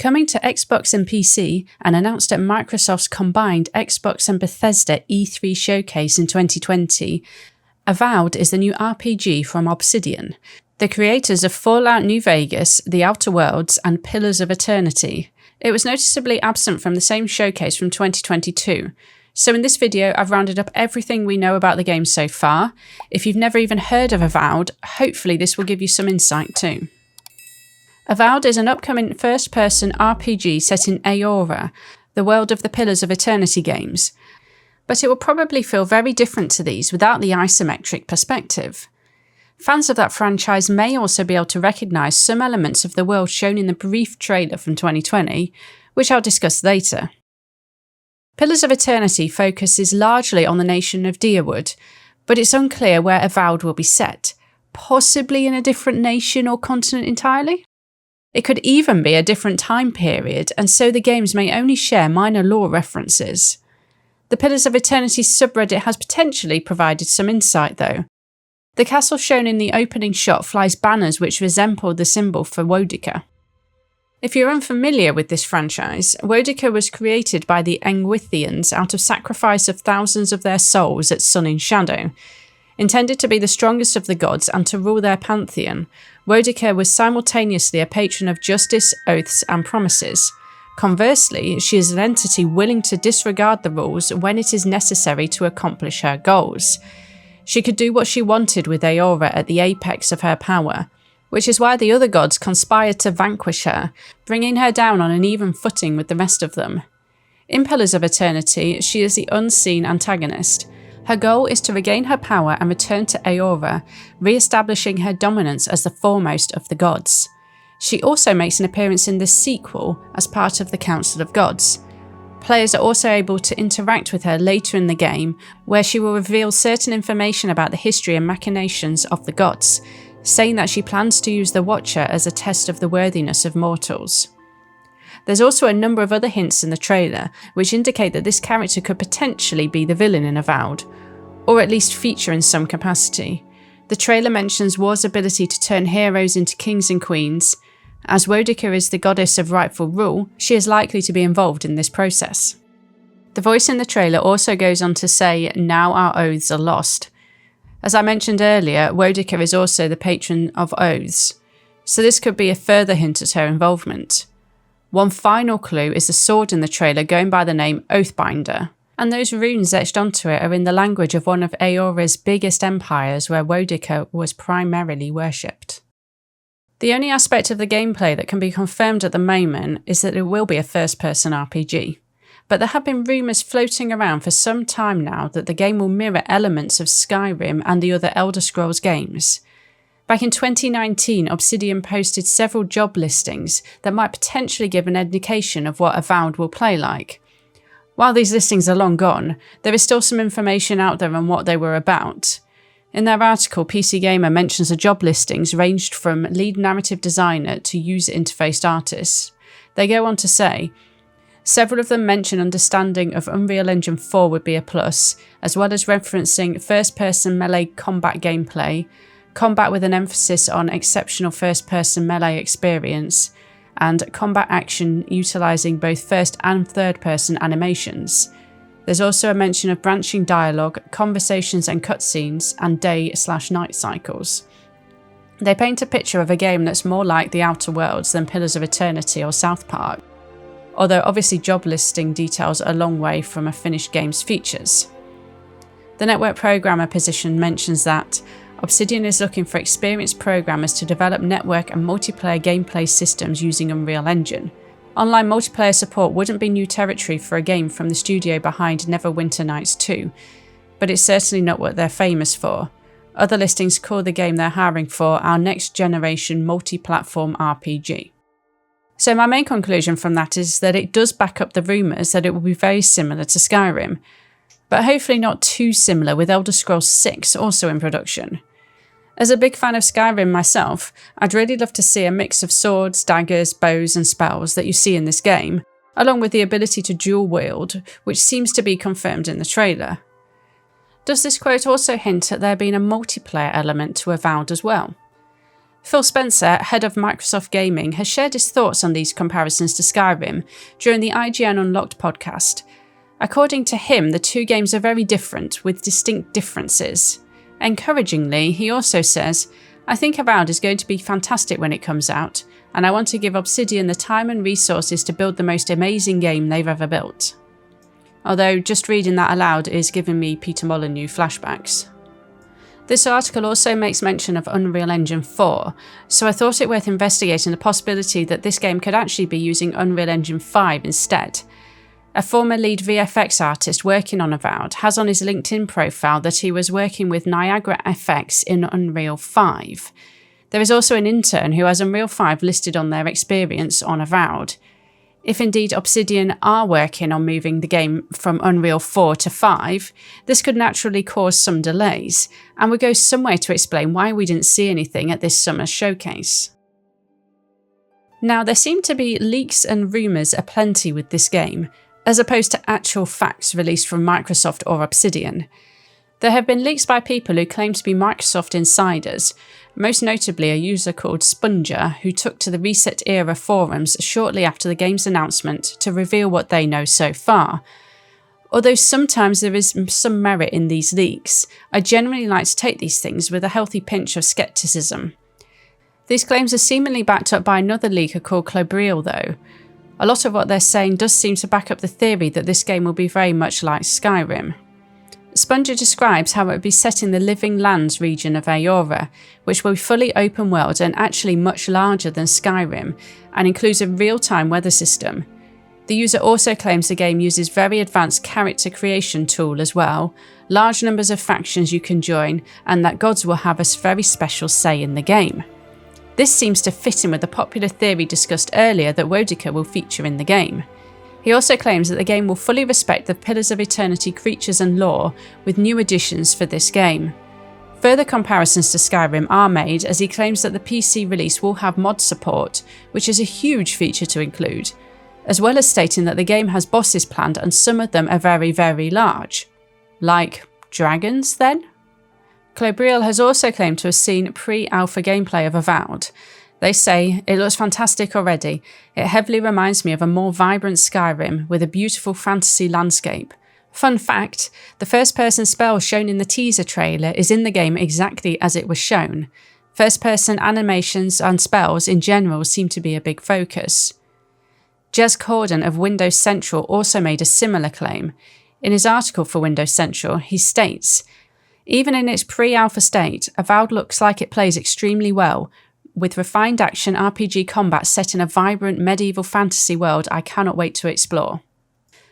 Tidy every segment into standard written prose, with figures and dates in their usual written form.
Coming to Xbox and PC and announced at Microsoft's combined Xbox and Bethesda E3 showcase in 2020, Avowed is the new RPG from Obsidian, the creators of Fallout New Vegas, The Outer Worlds, and Pillars of Eternity. It was noticeably absent from the same showcase from 2022. So in this video, I've rounded up everything we know about the game so far. If you've never even heard of Avowed, hopefully this will give you some insight too. Avowed is an upcoming first-person RPG set in Aora, the world of the Pillars of Eternity games. But it will probably feel very different to these without the isometric perspective. Fans of that franchise may also be able to recognise some elements of the world shown in the brief trailer from 2020, which I'll discuss later. Pillars of Eternity focuses largely on the nation of Dyrwood, but it's unclear where Avowed will be set, possibly in a different nation or continent entirely? It could even be a different time period, and so the games may only share minor lore references. The Pillars of Eternity subreddit has potentially provided some insight though. The castle shown in the opening shot flies banners which resemble the symbol for Wodica. If you're unfamiliar with this franchise, Wodica was created by the Engwithians out of sacrifice of thousands of their souls at Sun in Shadow. Intended to be the strongest of the gods and to rule their pantheon, Wodica was simultaneously a patron of justice, oaths, and promises. Conversely, she is an entity willing to disregard the rules when it is necessary to accomplish her goals. She could do what she wanted with Aora at the apex of her power, which is why the other gods conspired to vanquish her, bringing her down on an even footing with the rest of them. In Pillars of Eternity, she is the unseen antagonist. Her goal is to regain her power and return to Aora, re-establishing her dominance as the foremost of the gods. She also makes an appearance in the sequel as part of the Council of Gods. Players are also able to interact with her later in the game, where she will reveal certain information about the history and machinations of the gods, saying that she plans to use the Watcher as a test of the worthiness of mortals. There's also a number of other hints in the trailer, which indicate that this character could potentially be the villain in Avowed, or at least feature in some capacity. The trailer mentions War's ability to turn heroes into kings and queens. As Wodica is the goddess of rightful rule, she is likely to be involved in this process. The voice in the trailer also goes on to say, "Now our oaths are lost." As I mentioned earlier, Wodica is also the patron of oaths, so this could be a further hint at her involvement. One final clue is the sword in the trailer going by the name Oathbinder, and those runes etched onto it are in the language of one of Aora's biggest empires where Wodica was primarily worshipped. The only aspect of the gameplay that can be confirmed at the moment is that it will be a first-person RPG, but there have been rumours floating around for some time now that the game will mirror elements of Skyrim and the other Elder Scrolls games. Back in 2019, Obsidian posted several job listings that might potentially give an indication of what Avowed will play like. While these listings are long gone, there is still some information out there on what they were about. In their article, PC Gamer mentions the job listings ranged from lead narrative designer to user interface artist. They go on to say, several of them mention understanding of Unreal Engine 4 would be a plus, as well as referencing first-person melee combat gameplay, combat with an emphasis on exceptional first-person melee experience, and combat action utilising both first and third-person animations. There's also a mention of branching dialogue, conversations and cutscenes, and day/night cycles. They paint a picture of a game that's more like The Outer Worlds than Pillars of Eternity or South Park, although obviously job listing details a long way from a finished game's features. The network programmer position mentions that Obsidian is looking for experienced programmers to develop network and multiplayer gameplay systems using Unreal Engine. Online multiplayer support wouldn't be new territory for a game from the studio behind Neverwinter Nights 2, but it's certainly not what they're famous for. Other listings call the game they're hiring for our next generation multi-platform RPG. So my main conclusion from that is that it does back up the rumours that it will be very similar to Skyrim, but hopefully not too similar with Elder Scrolls 6 also in production. As a big fan of Skyrim myself, I'd really love to see a mix of swords, daggers, bows and spells that you see in this game, along with the ability to dual wield, which seems to be confirmed in the trailer. Does this quote also hint at there being a multiplayer element to Avowed as well? Phil Spencer, head of Microsoft Gaming, has shared his thoughts on these comparisons to Skyrim during the IGN Unlocked podcast. According to him, the two games are very different, with distinct differences. Encouragingly, he also says, "I think Avowed is going to be fantastic when it comes out, and I want to give Obsidian the time and resources to build the most amazing game they've ever built." Although just reading that aloud is giving me Peter Molyneux flashbacks. This article also makes mention of Unreal Engine 4, so I thought it worth investigating the possibility that this game could actually be using Unreal Engine 5 instead. A former lead VFX artist working on Avowed has on his LinkedIn profile that he was working with Niagara FX in Unreal 5. There is also an intern who has Unreal 5 listed on their experience on Avowed. If indeed Obsidian are working on moving the game from Unreal 4 to 5, this could naturally cause some delays, and would go some way to explain why we didn't see anything at this summer's showcase. Now, there seem to be leaks and rumours aplenty with this game, as opposed to actual facts released from Microsoft or Obsidian. There have been leaks by people who claim to be Microsoft insiders, most notably a user called Sponger, who took to the Reset Era forums shortly after the game's announcement to reveal what they know so far. Although sometimes there is some merit in these leaks, I generally like to take these things with a healthy pinch of skepticism. These claims are seemingly backed up by another leaker called Clobriel though. A lot of what they're saying does seem to back up the theory that this game will be very much like Skyrim. Sponger describes how it would be set in the Living Lands region of Aora, which will be fully open world and actually much larger than Skyrim, and includes a real-time weather system. The user also claims the game uses very advanced character creation tool as well, large numbers of factions you can join, and that gods will have a very special say in the game. This seems to fit in with the popular theory discussed earlier that Wodica will feature in the game. He also claims that the game will fully respect the Pillars of Eternity creatures and lore, with new additions for this game. Further comparisons to Skyrim are made, as he claims that the PC release will have mod support, which is a huge feature to include, as well as stating that the game has bosses planned and some of them are very, very large. Like dragons, then? Clobriel has also claimed to have seen pre-alpha gameplay of Avowed. They say, "It looks fantastic already. It heavily reminds me of a more vibrant Skyrim with a beautiful fantasy landscape. Fun fact, the first-person spell shown in the teaser trailer is in the game exactly as it was shown. First-person animations and spells in general seem to be a big focus." Jez Corden of Windows Central also made a similar claim. In his article for Windows Central, he states, "Even in its pre-alpha state, Avowed looks like it plays extremely well, with refined action RPG combat set in a vibrant medieval fantasy world I cannot wait to explore."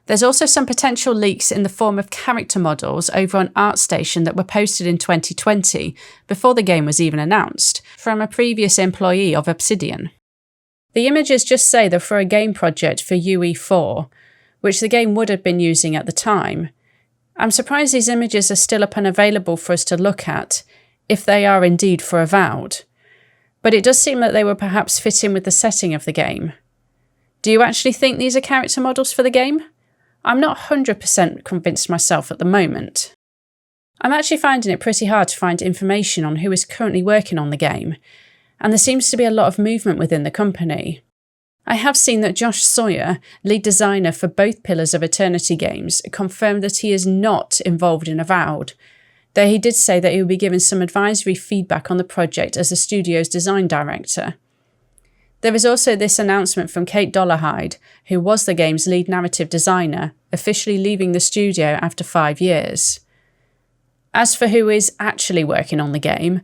There's also some potential leaks in the form of character models over on ArtStation that were posted in 2020, before the game was even announced, from a previous employee of Obsidian. The images just say they're for a game project for UE4, which the game would have been using at the time. I'm surprised these images are still up and available for us to look at, if they are indeed for Avowed. But it does seem that they will perhaps fit in with the setting of the game. Do you actually think these are character models for the game? I'm not 100% convinced myself at the moment. I'm actually finding it pretty hard to find information on who is currently working on the game, and there seems to be a lot of movement within the company. I have seen that Josh Sawyer, lead designer for both Pillars of Eternity games, confirmed that he is not involved in Avowed, though he did say that he will be giving some advisory feedback on the project as the studio's design director. There is also this announcement from Kate Dollarhide, who was the game's lead narrative designer, officially leaving the studio after 5 years. As for who is actually working on the game,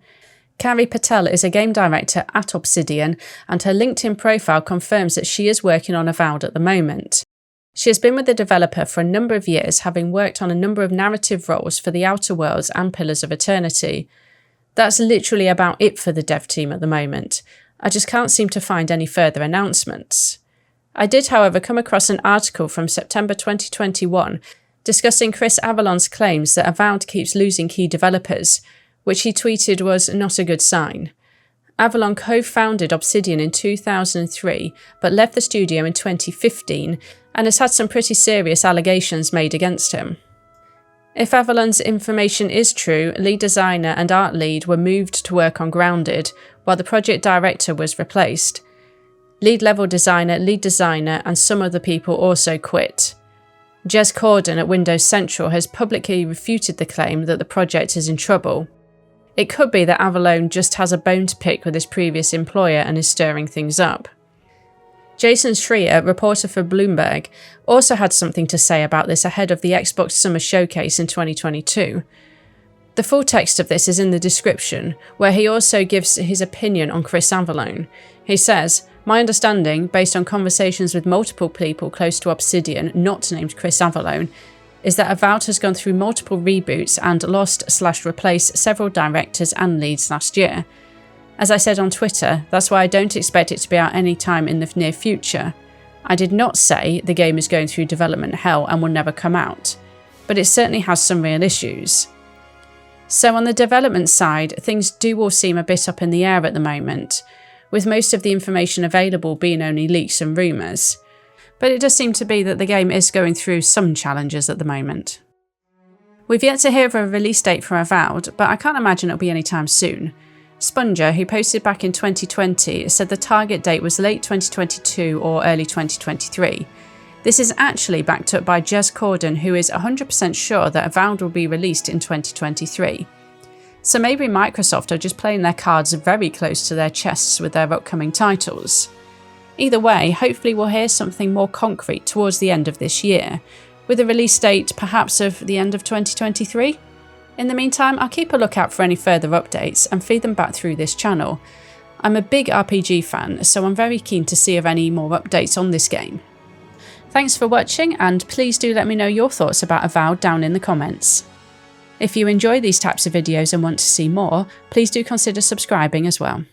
Carrie Patel is a game director at Obsidian, and her LinkedIn profile confirms that she is working on Avowed at the moment. She has been with the developer for a number of years, having worked on a number of narrative roles for the Outer Worlds and Pillars of Eternity. That's literally about it for the dev team at the moment. I just can't seem to find any further announcements. I did, however, come across an article from September 2021 discussing Chris Avalon's claims that Avowed keeps losing key developers, which he tweeted was not a good sign. Avalon co-founded Obsidian in 2003, but left the studio in 2015 and has had some pretty serious allegations made against him. If Avalon's information is true, lead designer and art lead were moved to work on Grounded, while the project director was replaced. Lead level designer, lead designer, and some other people also quit. Jez Corden at Windows Central has publicly refuted the claim that the project is in trouble. It could be that Avalon just has a bone to pick with his previous employer and is stirring things up. Jason Schreier, reporter for Bloomberg, also had something to say about this ahead of the Xbox Summer Showcase in 2022. The full text of this is in the description, where he also gives his opinion on Chris Avellone. He says, "My understanding, based on conversations with multiple people close to Obsidian, not named Chris Avellone, is that Avowed has gone through multiple reboots and lost/replaced several directors and leads last year. As I said on Twitter, that's why I don't expect it to be out any time in the near future. I did not say the game is going through development hell and will never come out, but it certainly has some real issues." So on the development side, things do all seem a bit up in the air at the moment, with most of the information available being only leaks and rumours. But it does seem to be that the game is going through some challenges at the moment. We've yet to hear of a release date for Avowed, but I can't imagine it'll be anytime soon. Sponger, who posted back in 2020, said the target date was late 2022 or early 2023. This is actually backed up by Jez Corden, who is 100% sure that Avowed will be released in 2023. So maybe Microsoft are just playing their cards very close to their chests with their upcoming titles. Either way, hopefully we'll hear something more concrete towards the end of this year, with a release date perhaps of the end of 2023. In the meantime, I'll keep a lookout for any further updates and feed them back through this channel. I'm a big RPG fan, so I'm very keen to see of any more updates on this game. Thanks for watching, and please do let me know your thoughts about Avowed down in the comments. If you enjoy these types of videos and want to see more, please do consider subscribing as well.